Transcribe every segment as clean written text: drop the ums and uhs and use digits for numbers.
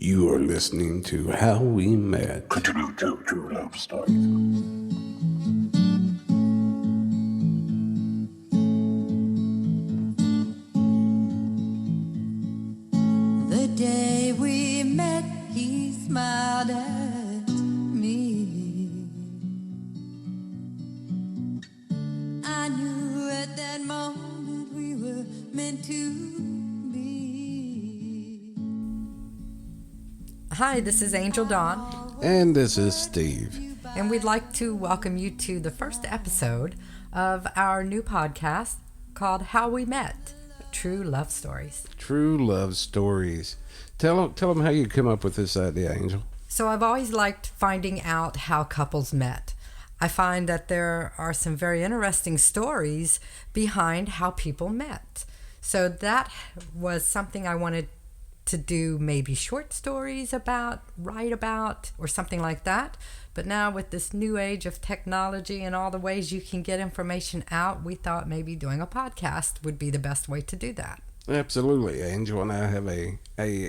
You are listening to How We Met. True Love Stories. The day we met, he smiled at me. I knew at that moment we were meant to be. Hi, this is Angel Dawn, And this is Steve. and we'd like to welcome you to the first episode of our new podcast called How We Met, True Love Stories. True Love Stories. Tell them how you come up with this idea, Angel. So I've always liked finding out how couples met. I find that there are some very interesting stories behind how people met. So that was something I wanted to do, maybe short stories about, write about, or something like that. But now with this new age of technology and all the ways you can get information out, we thought maybe doing a podcast would be the best way to do that. Absolutely. Angel and I have a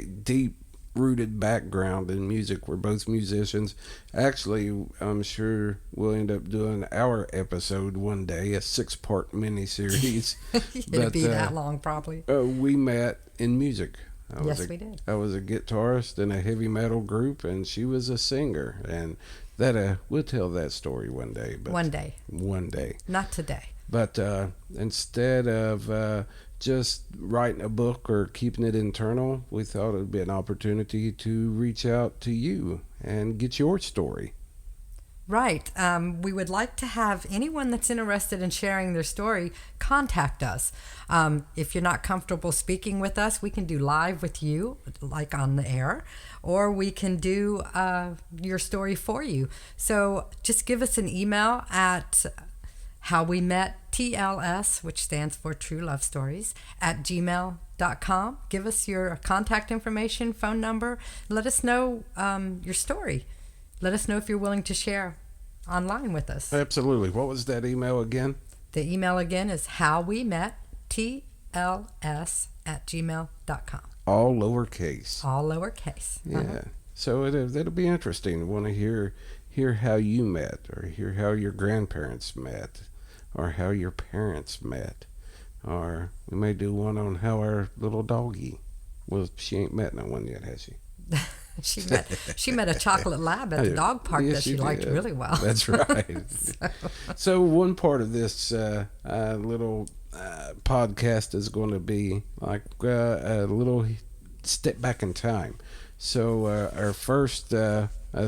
deep-rooted background in music. We're both musicians. Actually, I'm sure we'll end up doing our episode one day, a 6-part miniseries. It'd be that long, probably. We met in music. Yes, we did. I was a guitarist in a heavy metal group, and she was a singer. And that we'll tell that story one day. But One day. One day. Not today. But instead of just writing a book or keeping it internal, we thought it would be an opportunity to reach out to you and get your story. Right. We would like to have anyone that's interested in sharing their story contact us. If you're not comfortable speaking with us, we can do live with you, like on the air, or we can do your story for you. So just give us an email at howwemettls, which stands for True Love Stories, at gmail.com. Give us your contact information, phone number. Let us know your story. Let us know if you're willing to share online with us. Absolutely. What was that email again? The email again is howwemettls@gmail.com. All lowercase. All lowercase. Yeah. So that'll be interesting. Want to hear how you met, or hear how your grandparents met, or how your parents met, or we may do one on how our little doggy. Well, she ain't met no one yet, has she? She met a chocolate lab at the dog park that she liked really well. That's right. So one part of this little podcast is going to be like a little step back in time. So our first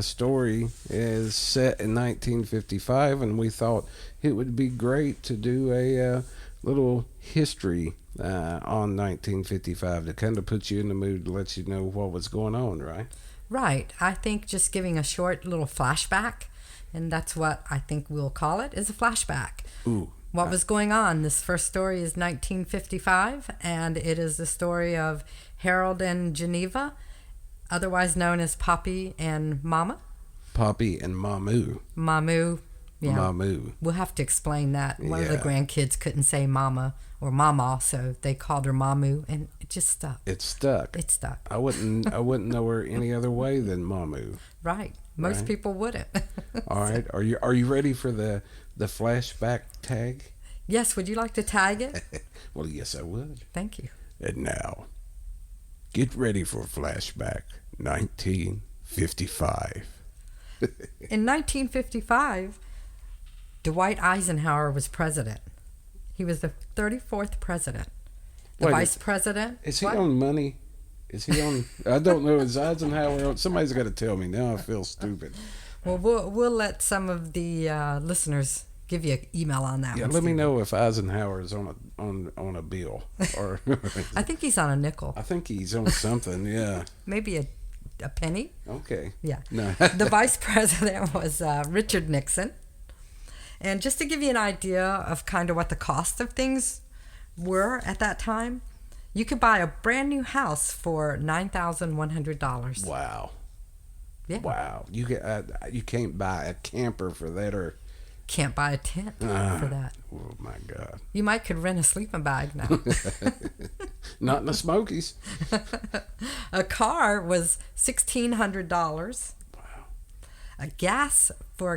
story is set in 1955, and we thought it would be great to do a little history on 1955 to kind of put you in the mood, to let you know what was going on, right? Right. I think just giving a short little flashback, and that's what I think we'll call it, is a flashback. Ooh. What was going on? This first story is 1955, and it is the story of Harold and Geneva, otherwise known as Poppy and Mama. Poppy and Mamu. Mamu. Yeah. Mamu. We'll have to explain that. One of the Yeah. grandkids couldn't say Mama or Mama, so they called her Mamu, and it just stuck. It stuck. It stuck. I wouldn't know her any other way than Mamu. Right. Most Right. people wouldn't. All right. Are you ready for the flashback tag? Yes. Would you like to tag it? Well, yes, I would. Thank you. And now, get ready for flashback 1955. In 1955, Dwight Eisenhower was president. He was the 34th president. The Wait, vice president. Is he What? on money? Is he on? I don't know. Is Eisenhower on? Somebody's got to tell me. Now I feel stupid. Well, we'll let some of the listeners give you an email on that Yeah, one. let me Steve. know if Eisenhower is on a bill, or I think he's on a nickel. I think he's on something. Yeah. Maybe a penny. Okay. Yeah. No. The vice president was Richard Nixon. And just to give you an idea of kind of what the cost of things were at that time, you could buy a brand new house for $9,100. Wow. Yeah. Wow. You can't buy a camper for that, or Can't buy a tent for that. Oh my God! You might could rent a sleeping bag now. Not in the Smokies. A car was $1,600. Wow! A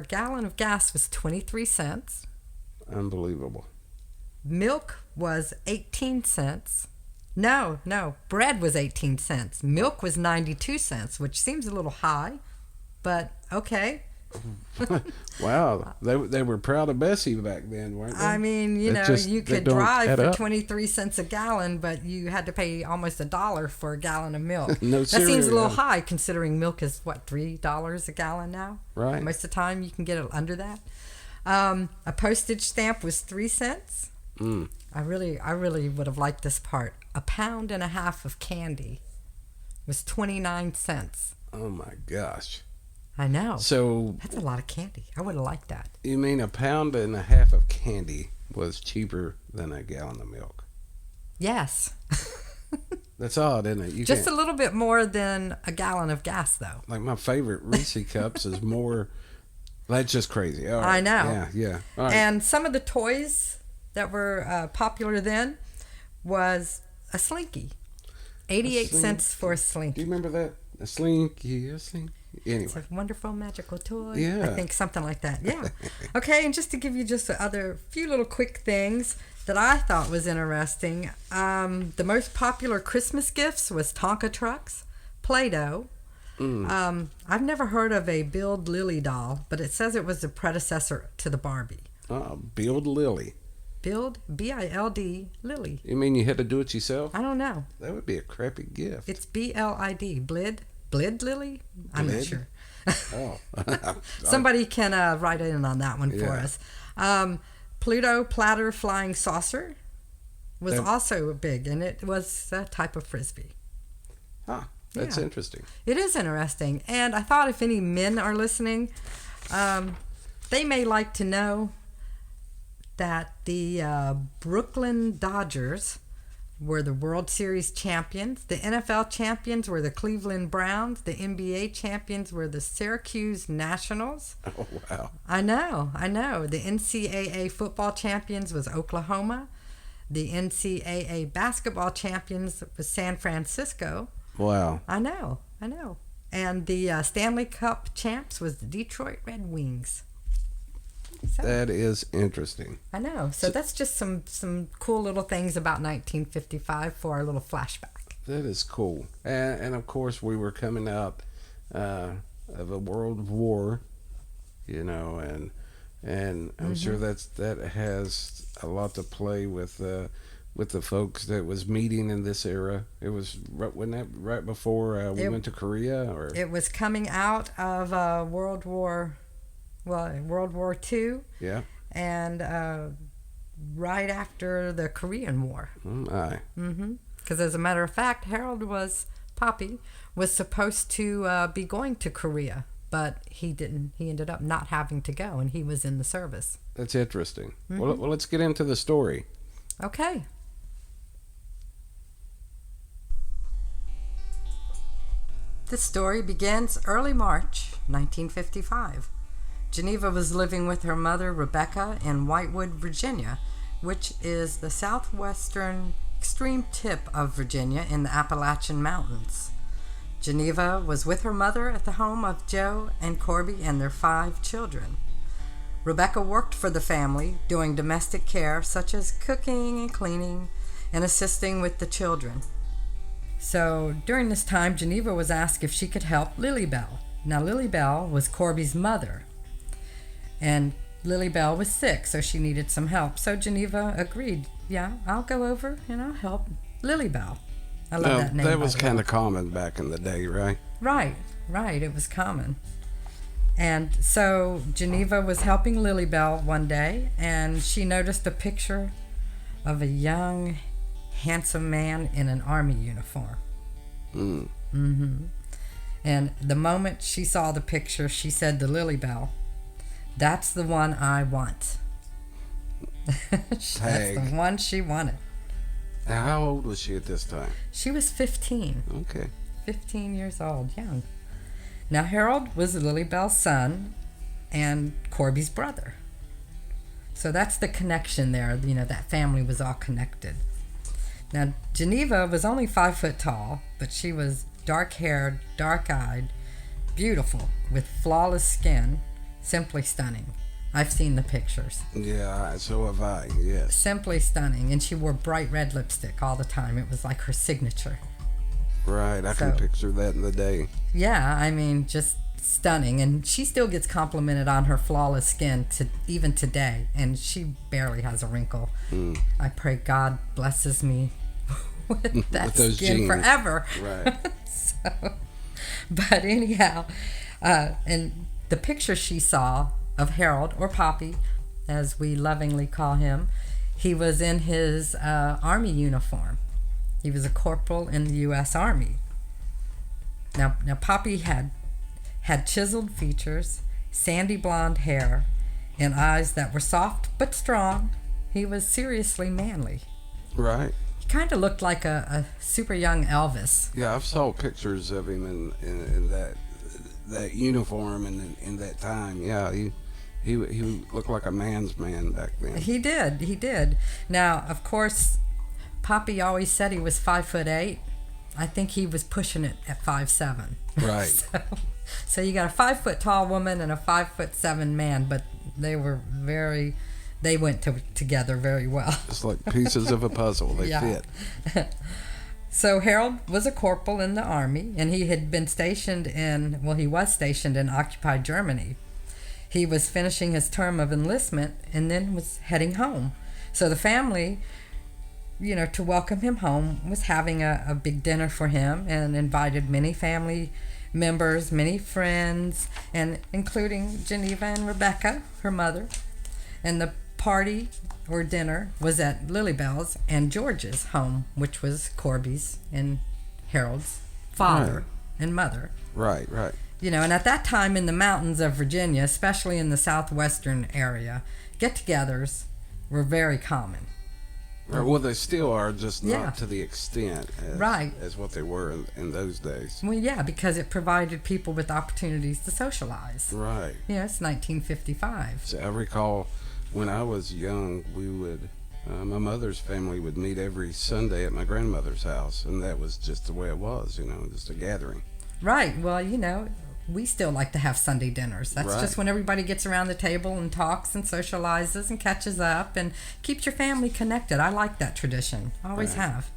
gallon of gas was 23 cents. Unbelievable. Milk was 18 cents. No, bread was 18 cents. Milk was 92 cents, which seems a little high, but okay. Wow, they were proud of Bessie back then, weren't they? I mean, you could drive for 23 cents a gallon, but you had to pay almost $1 for a gallon of milk. No that cereal, seems a little yeah. high considering milk is, $3 a gallon now? Right. Most of the time you can get it under that. A postage stamp was 3 cents. Mm. I really would have liked this part. A pound and a half of candy was 29 cents. Oh my gosh! I know. So That's a lot of candy. I would have liked that. you mean a pound and a half of candy was cheaper than a gallon of milk? Yes. That's odd, isn't it? You Just a can't, little bit more than a gallon of gas, though. like my favorite Reese cups is more. That's just crazy. All right. I know. Yeah. All right. And some of the toys that were popular then was a Slinky. 88 cents for a Do Slinky. you remember that? A Slinky. Anyway. It's a wonderful magical toy. Yeah. I think something like that. Yeah. Okay, and just to give you just other few little quick things that I thought was interesting. The most popular Christmas gifts was Tonka trucks, Play-Doh. I've never heard of a Build Lily doll, but it says it was the predecessor to the Barbie. Build Lily. Build, B-I-L-D, Lily. You mean you had to do it yourself? I don't know. That would be a crappy gift. It's B-L-I-D, Blid Lily? I'm not Blid? sure. Oh. Somebody can write in on that one for us. Pluto Platter Flying Saucer was also big, and it was a type of frisbee. That's Yeah. interesting. It is interesting, and I thought if any men are listening, they may like to know that the Brooklyn Dodgers were the World Series champions. The NFL champions were the Cleveland Browns. The NBA champions were the Syracuse Nationals. Oh, wow. I know. The NCAA football champions was Oklahoma. The NCAA basketball champions was San Francisco. Wow. I know. And the Stanley Cup champs was the Detroit Red Wings. So, That is interesting. I know. So that's just some cool little things about 1955 for our little flashback. That is cool. And of course, we were coming out of a world war, and I'm sure that has a lot to play with the folks that was meeting in this era. It was wasn't that right before we went to Korea, or it was coming out of World War II. Yeah. And right after the Korean War. Oh my. Because as a matter of fact, Poppy was supposed to be going to Korea, but he didn't. He ended up not having to go, and he was in the service. That's interesting. Well, let's get into the story. Okay. This story begins early March 1955. Geneva was living with her mother, Rebecca, in Whitewood, Virginia, which is the southwestern extreme tip of Virginia in the Appalachian Mountains. Geneva was with her mother at the home of Joe and Corby and their 5 children. Rebecca worked for the family, doing domestic care such as cooking and cleaning and assisting with the children. So during this time, Geneva was asked if she could help Lily Bell. Now, Lily Bell was Corby's mother, and Lily Bell was sick, so she needed some help. So Geneva agreed, yeah, I'll go over and I'll help Lily Bell. I love that name. That was kind of common back in the day, right? Right. It was common. And so Geneva was helping Lily Bell one day, and she noticed a picture of a young, handsome man in an army uniform. And the moment she saw the picture, she said to Lily Bell, "That's the one I want." That's the one she wanted. Now, how old was she at this time? She was 15. Okay. 15 years old, young. Now, Harold was Lily Bell's son and Corby's brother. So that's the connection there. You know, that family was all connected. Now, Geneva was only 5 foot tall, but she was dark-haired, dark-eyed, beautiful, with flawless skin, simply stunning. I've seen the pictures. Yeah, so have I, yes. Simply stunning. And she wore bright red lipstick all the time. It was like her signature. Right, I can picture that in the day. Yeah, I mean, just stunning. And she still gets complimented on her flawless skin even today. And she barely has a wrinkle. I pray God blesses me with that with skin genes. Forever. Right. But anyhow, and the picture she saw of Harold, or Poppy, as we lovingly call him, he was in his Army uniform. He was a corporal in the U.S. Army. Now Poppy had chiseled features, sandy blonde hair, and eyes that were soft but strong. He was seriously manly. Right. He kind of looked like a super young Elvis. Yeah, I've saw pictures of him in that uniform and in that time. Yeah, he looked like a man's man back then. He did. Now, of course, Poppy always said he was 5'8". I think he was pushing it at 5'7". Right. So you got a 5 foot tall woman and a 5'7" man, but they went together very well. It's like pieces of a puzzle. They fit. So Harold was a corporal in the Army, and he was stationed in occupied Germany. He was finishing his term of enlistment and then was heading home. So the family, to welcome him home, was having a big dinner for him and invited many family members, many friends, and including Geneva and Rebecca, her mother. And the party or dinner was at Lilybell's and George's home, which was Corby's and Harold's father and mother. Right. And at that time in the mountains of Virginia, especially in the southwestern area, get-togethers were very common. Well, they still are, just not to the extent as what they were in those days. Well, yeah, because it provided people with opportunities to socialize. Right. Yeah, it's 1955. So I recall when I was young, we would, my mother's family would meet every Sunday at my grandmother's house, and that was just the way it was, just a gathering. Right. Well, we still like to have Sunday dinners. That's just when everybody gets around the table and talks and socializes and catches up and keeps your family connected. I like that tradition. Always have.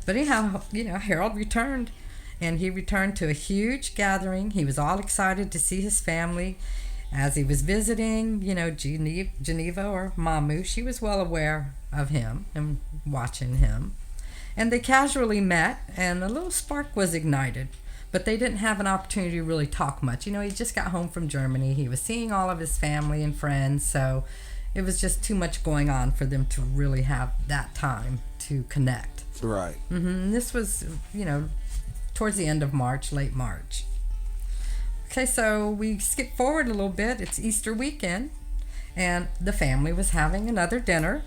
But anyhow, Harold returned, and he returned to a huge gathering. He was all excited to see his family. As he was visiting, Geneva or Mamu, she was well aware of him and watching him. And they casually met, and a little spark was ignited. But they didn't have an opportunity to really talk much. He just got home from Germany. He was seeing all of his family and friends, so it was just too much going on for them to really have that time to connect. Right. And this was, towards the end of March, late March. Okay, so we skip forward a little bit. It's Easter weekend, and the family was having another dinner.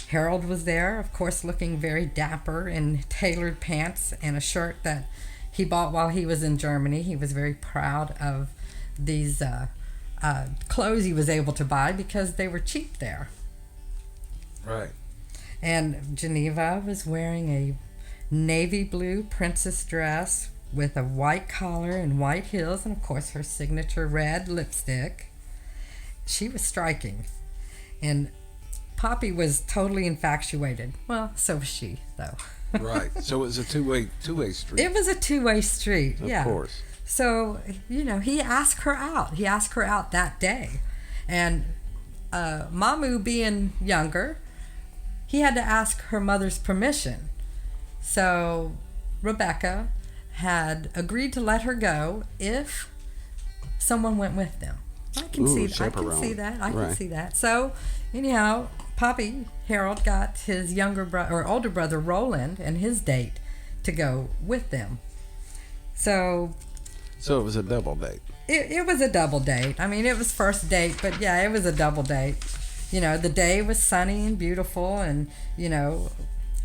Harold was there, of course, looking very dapper in tailored pants and a shirt that he bought while he was in Germany. He was very proud of these clothes he was able to buy because they were cheap there. Right. And Geneva was wearing a navy blue princess dress with a white collar and white heels, and of course her signature red lipstick. She was striking. And Poppy was totally infatuated. Well, so was she, though. Right. So it was a two-way street. It was a two-way street, yeah. Of course. So, he asked her out. He asked her out that day. And Mamu being younger, he had to ask her mother's permission. So Rebecca had agreed to let her go if someone went with them. I can see that. So, anyhow, Poppy, Harold got his older brother Roland and his date to go with them. So it was a double date. It was a double date. I mean, it was first date, but yeah, it was a double date. The day was sunny and beautiful, and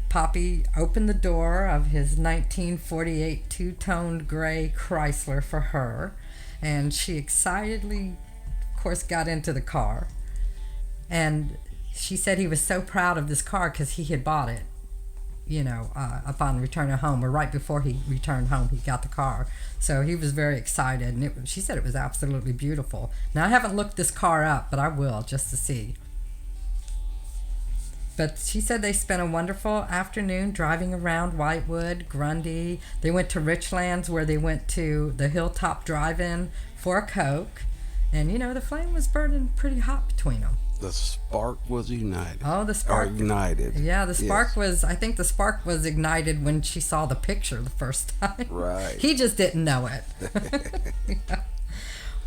Poppy opened the door of his 1948 two-toned gray Chrysler for her, and she excitedly, of course, got into the car. And she said he was so proud of this car because he had bought it, upon returning home, or right before he returned home, he got the car. So he was very excited, and she said it was absolutely beautiful. Now, I haven't looked this car up, but I will just to see. But she said they spent a wonderful afternoon driving around Whitewood, Grundy. They went to Richlands, where they went to the Hilltop Drive-In for a Coke. And, the flame was burning pretty hot between them. The spark was united. Oh, the spark. Or ignited. Yeah, the spark Yes. I think the spark was ignited when she saw the picture the first time. Right. He just didn't know it. Yeah.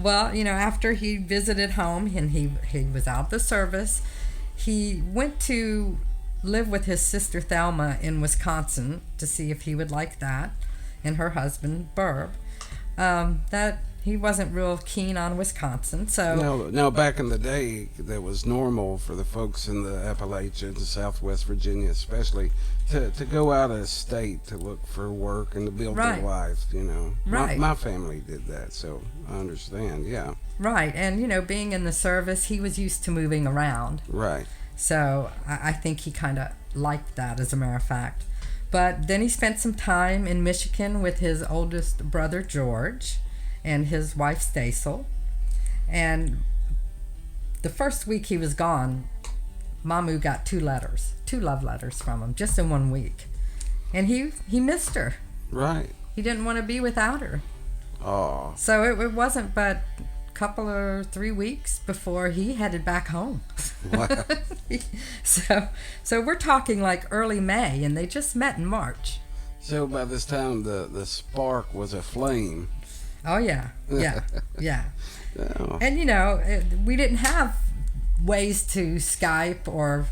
Well, after he visited home and he was out of the service, he went to live with his sister Thelma in Wisconsin to see if he would like that, and her husband, Burb. That he wasn't real keen on Wisconsin, so... No, back in the day, that was normal for the folks in the Appalachians, Southwest Virginia especially, to go out of state to look for work and to build Right. their life, Right. My family did that, so I understand, yeah. Right, and being in the service, he was used to moving around. Right. So I think he kind of liked that, as a matter of fact. But then he spent some time in Michigan with his oldest brother, George, and his wife, Stasel. And the first week he was gone, Mamu got 2 love letters from him, just in 1 week. And he missed her. Right. He didn't want to be without her. Oh. So it wasn't but a couple or 3 weeks before he headed back home. Wow. So we're talking like early May, and they just met in March. So by this time, the spark was a flame. Oh, yeah. Yeah. Oh. And, we didn't have ways to Skype or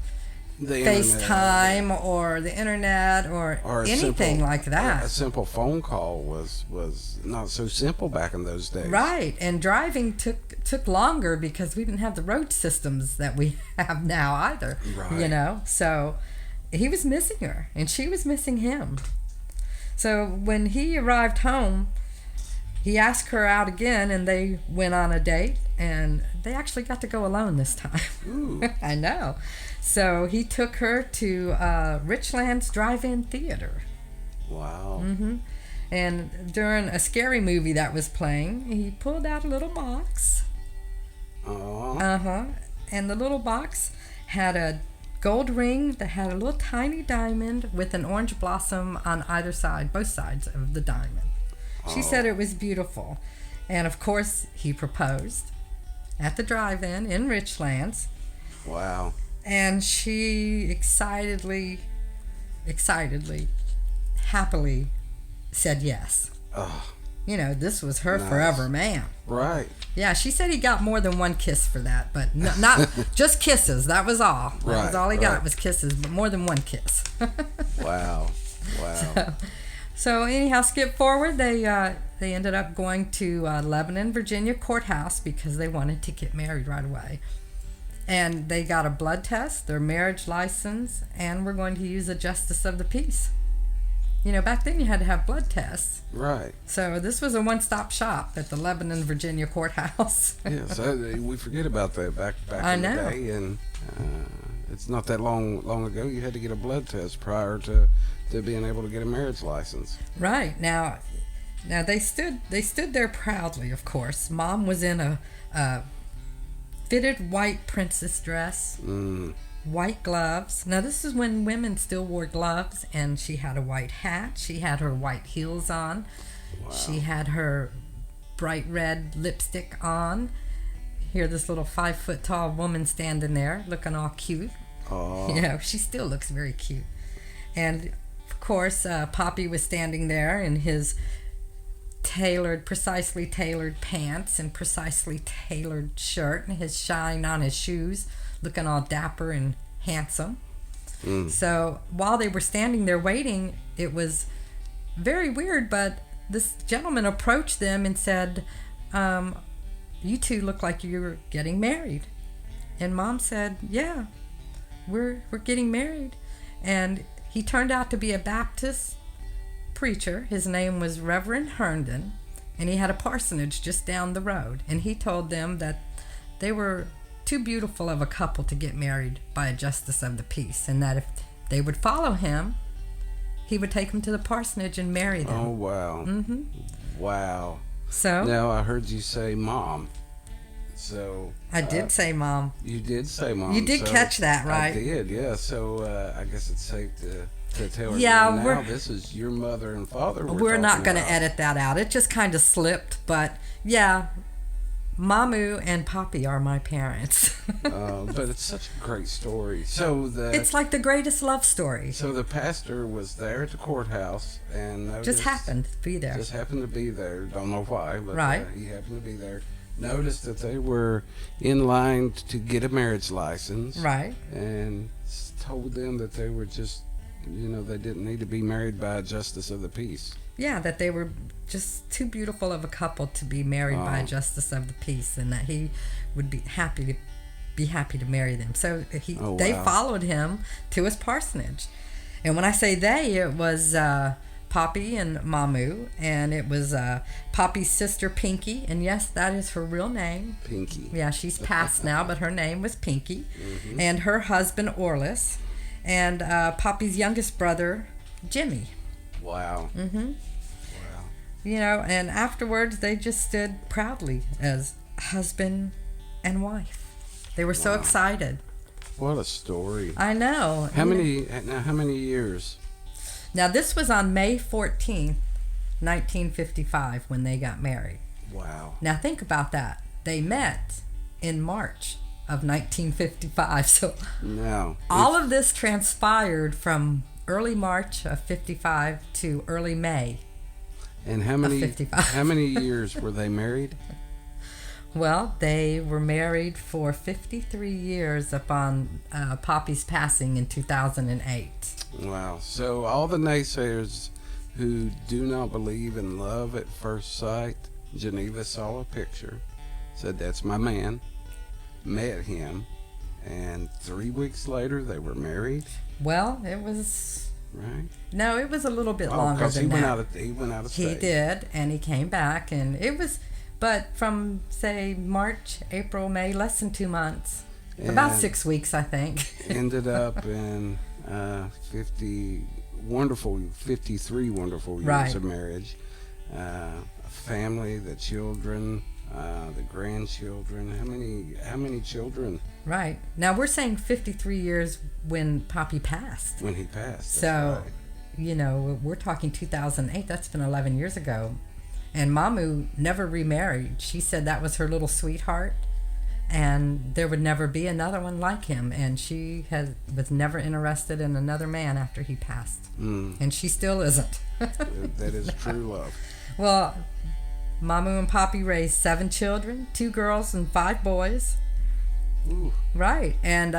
The internet. FaceTime or the internet or Or anything like that. A simple phone call was not so simple back in those days. Right, and driving took longer because we didn't have the road systems that we have now either. Right. So he was missing her, and she was missing him. So when he arrived home, he asked her out again, and they went on a date, and they actually got to go alone this time. Ooh. I know. So he took her to Richlands Drive-In Theater. Wow. Mm-hmm. And during a scary movie that was playing, he pulled out a little box. Oh. Uh-huh. And the little box had a gold ring that had a little tiny diamond with an orange blossom on either side, both sides of the diamond. She said it was beautiful. And of course, he proposed at the drive-in in Richlands. Wow. And she excitedly, happily said yes. Oh. This was her Nice. forever man. Right. Yeah, she said he got more than 1 kiss for that, but not just kisses. That was all. That was all he got was kisses, but more than 1 kiss. Wow. So anyhow, skip forward. They ended up going to Lebanon, Virginia courthouse because they wanted to get married right away. And they got a blood test, their marriage license, and we're going to use a justice of the peace. Back then you had to have blood tests. Right. So this was a one-stop shop at the Lebanon, Virginia courthouse. Yes, we forget about that back I in know. the day, and it's not that long ago. You had to get a blood test prior to being able to get a marriage license. Right. Now they stood there proudly, of course. Mom was in a fitted white princess dress, white gloves. Now this is when women still wore gloves, and she had a white hat. She had her white heels on. Wow. She had her bright red lipstick on. Here, this little 5-foot-tall woman standing there, looking all cute. Oh. She still looks very cute. And of course, Poppy was standing there in his precisely tailored pants and precisely tailored shirt, and his shine on his shoes, looking all dapper and handsome. So while they were standing there waiting, it was very weird, but this gentleman approached them and said, you two look like you're getting married. And Mom said, yeah, we're getting married. And he turned out to be a Baptist preacher. His name was Reverend Herndon, and he had a parsonage just down the road. And he told them that they were too beautiful of a couple to get married by a justice of the peace, and that if they would follow him, he would take them to the parsonage and marry them. Oh, wow. Mm-hmm. Wow. So Now, I heard you say mom. So I did say mom. You did say mom. You did so catch that, right? I did, yeah. So I guess it's safe to tell her. Yeah, now this is your mother and father. We're not going to to edit that out. It just kind of slipped, but yeah, Mamu and Papi are my parents. But it's such a great story. So it's like the greatest love story. So the pastor was there at the courthouse and just happened to be there. Just happened to be there. Don't know why, but right. He happened to be there. Noticed that they were in line to get a marriage license. Right. And told them that they were just, they didn't need to be married by a justice of the peace. Yeah, that they were just too beautiful of a couple to be married by a justice of the peace, and that he would be happy to marry them. So they followed him to his parsonage. And when I say they, it was Papi and Mamu, and it was Papi's sister Pinky, and yes, that is her real name. Pinky. Yeah, she's passed now, but her name was Pinky. Mm-hmm. And her husband Orlis, and Papi's youngest brother Jimmy. Wow. Mm-hmm. Wow. And afterwards they just stood proudly as husband and wife. They were so excited. What a story. I know. How many years? Now, this was on May 14th, 1955, when they got married. Wow. Now, think about that. They met in March of 1955. So, all of this transpired from early March of 55 to early May and of 55. How many years were they married? Well, they were married for 53 years upon Papi's passing in 2008. Wow. So all the naysayers who do not believe in love at first sight, Geneva saw a picture, said, that's my man, met him, and 3 weeks later they were married. Well, it was... Right? No, it was a little bit longer than that. He went out of state. He did, and he came back, and it was... But from, say, March, April, May, less than 2 months. And about 6 weeks, I think. Ended up in 53 wonderful years of marriage. A family, the children, the grandchildren. How many children? Right. Now, we're saying 53 years when Papi passed. When he passed. So, right. We're talking 2008. That's been 11 years ago. And Mamu never remarried. She said that was her little sweetheart, and there would never be another one like him. And she was never interested in another man after he passed. And she still isn't. That is true love. Well, Mamu and Papi raised 7 children, 2 girls and 5 boys. Ooh. Right. And,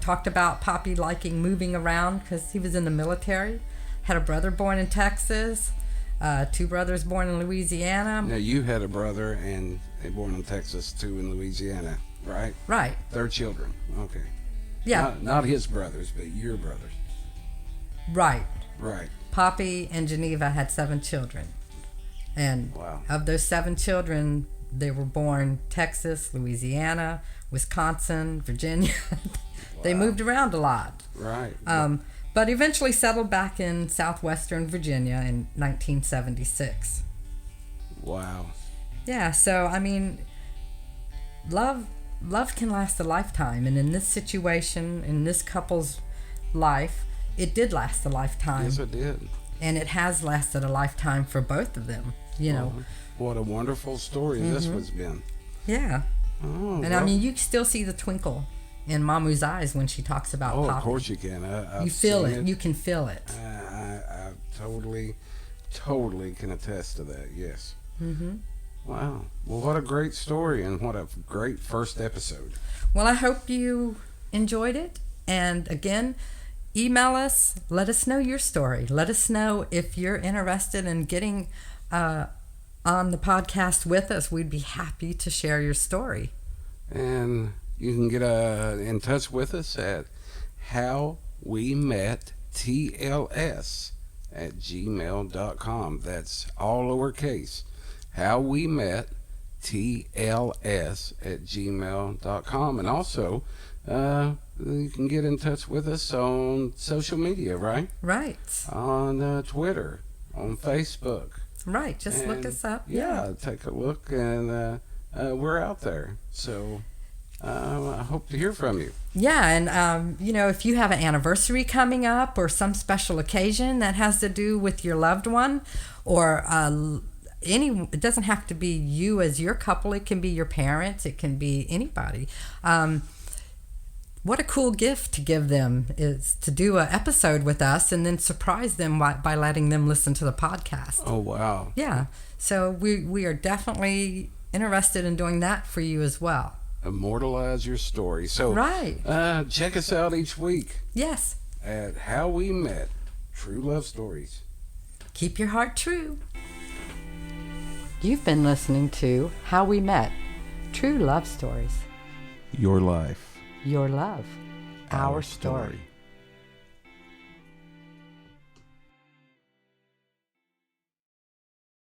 talked about Papi liking moving around because he was in the military. Had a brother born in Texas. 2 brothers born in Louisiana. Now, you had a brother and born in Texas, 2 in Louisiana, right? Right. Their children. Okay. Yeah. Not his brothers, but your brothers. Right. Right. Papi and Geneva had 7 children. And of those 7 children, they were born Texas, Louisiana, Wisconsin, Virginia. They moved around a lot. Right. But eventually settled back in southwestern Virginia in 1976. Wow. Yeah, so, love can last a lifetime. And in this situation, in this couple's life, it did last a lifetime. Yes, it did. And it has lasted a lifetime for both of them, What a wonderful story this has been. Yeah. Oh, and you can still see the twinkle in Mamu's eyes when she talks about Papi. Of course you can. You feel it. You can feel it. I totally can attest to that, yes. Mm-hmm. Wow. Well, what a great story and what a great first episode. Well, I hope you enjoyed it. And again, email us. Let us know your story. Let us know if you're interested in getting on the podcast with us. We'd be happy to share your story. And you can get in touch with us at howwemettls@gmail.com. That's all lowercase. howwemettls tls@gmail.com. And also, you can get in touch with us on social media, right? Right. On Twitter, on Facebook. Right. Just look us up. Yeah, take a look, and we're out there. So I hope to hear from you. Yeah, and if you have an anniversary coming up or some special occasion that has to do with your loved one, or it doesn't have to be you as your couple. It can be your parents. It can be anybody. What a cool gift to give them is to do an episode with us and then surprise them by letting them listen to the podcast. Oh, wow. Yeah, so we are definitely interested in doing that for you as well. Immortalize your story. So right. Check us out each week. Yes. At How We Met, True Love Stories. Keep your heart true. You've been listening to How We Met, True Love Stories. Your life. Your love. Our story.